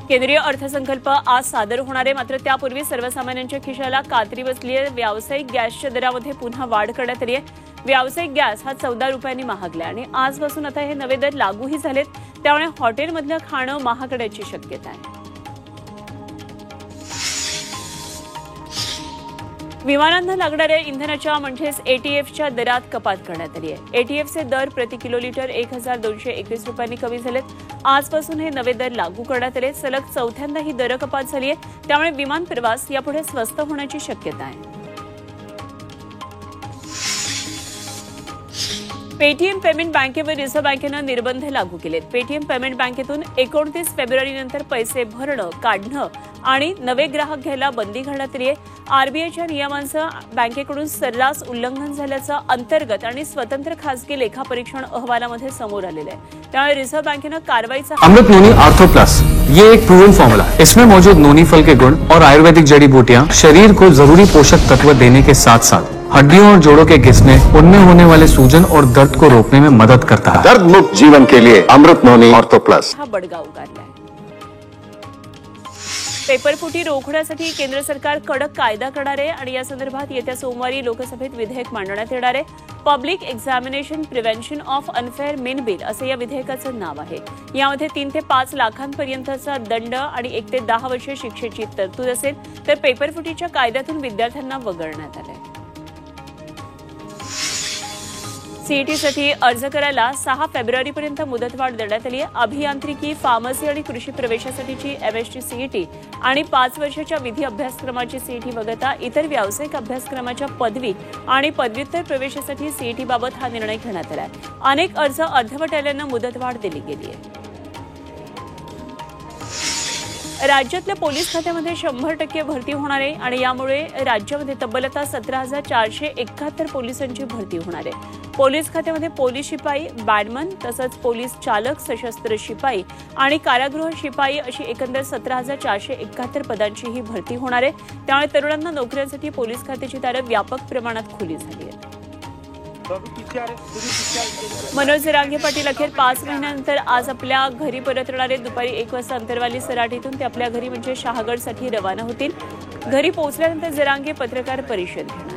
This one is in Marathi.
केंद्रीय अर्थसंकल्प आज सादर होणार आहे, मात्र त्यापूर्वी सर्वसामान्यांच्या खिशाला कात्री बसली आहे। व्यावसायिक गॅसच्या दरामध्ये पुन्हा वाढ करण्यात आली आहे। व्यावसायिक गॅस हा 14 रुपयांनी महागला आणि आजपासून आता हे नवे दर लागूही झालेत, त्यामुळे हॉटेलमधलं खाणं महागण्याची शक्यता आहे। विमानांना लागणाऱ्या इंधनाच्या म्हणजेच एटीएफच्या दरात कपात करण्यात आली आहे। एटीएफचे दर प्रति किलोलीटर 1221 रुपयांनी कमी झालेत। आजपासून हे नवे दर लागू करण्यात आले। सलग चौथ्यांदा ही दर कपात झाली आहे, त्यामुळे विमान प्रवास यापुढे स्वस्त होण्याची शक्यता आहे। पेटीएम पेमेंट बँकेवर रिझर्व्ह बँकेनं निर्बंध लागू केलेत। पेटीएम पेमेंट बँकेतून 29 फेब्रुवारीनंतर पैसे भरणं, काढणं आणि नवे ग्राहक घ्यायला बंदी घालण्यात आली आहे। आरबीआयच्या नियमांचं बँकेकडून सर्रास उल्लंघन झाल्याचं अंतर्गत आणि स्वतंत्र खासगी लेखापरीक्षण अहवालामध्ये समोर आलेलं आहे, त्यामुळे रिझर्व्ह बँकेनं कारवाईचा अमृत नोनी आर्थो प्लस ये एक प्रूवन फॉर्मूला है। इसमें मौजूद नोनी फल के गुण और आयुर्वेदिक जड़ी बूटियां शरीर को जरूरी पोषक तत्व देने के साथ साथ हड्डियों और जोड़ों के घिसने, उनमें होने वाले सूजन और दर्द को रोकने में मदद करता है। दर्द मुक्त जीवन के लिए अमृत नोनी आर्थो प्लस हा बडगा उगारलाय। पेपरफुटी रोखण्यासाठी केंद्र सरकार कडक कायदा करणार आहे आणि या संदर्भात येत्या सोमवारी लोकसभेत विधेयक मांडण्यात येणार आहे। Public examination prevention of unfair main bill असं या विधेयकाचं नाव आहे। यामध्ये 3 ते 5 लाखांपर्यंतचा दंड आणि 1 ते 10 वर्षे शिक्षेची तरतूद असेल, तर पेपरफुटीच्या कायद्यातून विद्यार्थ्यांना वगळण्यात आलंय। सीईटीसाठी अर्ज करायला 6 फेब्रुवारीपर्यंत मुदतवाढ देण्यात आली आहे। अभियांत्रिकी, फार्मसी आणि कृषी प्रवेशासाठीची एमएसटी सीईटी आणि 5 वर्षाच्या विधी अभ्यासक्रमाची सीईटी वगळता इतर व्यावसायिक अभ्यासक्रमाच्या पदवी आणि पदव्युत्तर प्रवेशासाठी सीईटीबाबत हा निर्णय घेण्यात आला आहे। अनेक अर्ज अर्धवट आल्यानं मुदतवाढ दिली गेली आहे। राज्यातल्या पोलीस खात्यामध्ये 100% भरती होणार आहे आणि यामुळे राज्यामध्ये तब्बल आता 17,471 पोलिसांची भरती होणार आहे। पोलीस खात्यामध्ये पोलीस शिपाई, बॅडमन तसंच पोलीस चालक, सशस्त्र शिपाई आणि कारागृह शिपाई अशी एकंदर 17,471 पदांची ही भरती होणार आहे, त्यामुळे तरुणांना नोकऱ्यांसाठी पोलीस खात्याची दारं व्यापक प्रमाणात खुली झाली आहेत। मनोज जरांगे पाटील अखेर 5 महिन्यानंतर आज आपल्या घरी परतणार आहेत। दुपारी 1 वाजता अंतरवाली सराटीतून ते आपल्या घरी म्हणजे शहागडसाठी रवाना होतील। घरी पोहोचल्यानंतर जरांगे पत्रकार परिषद घेणार।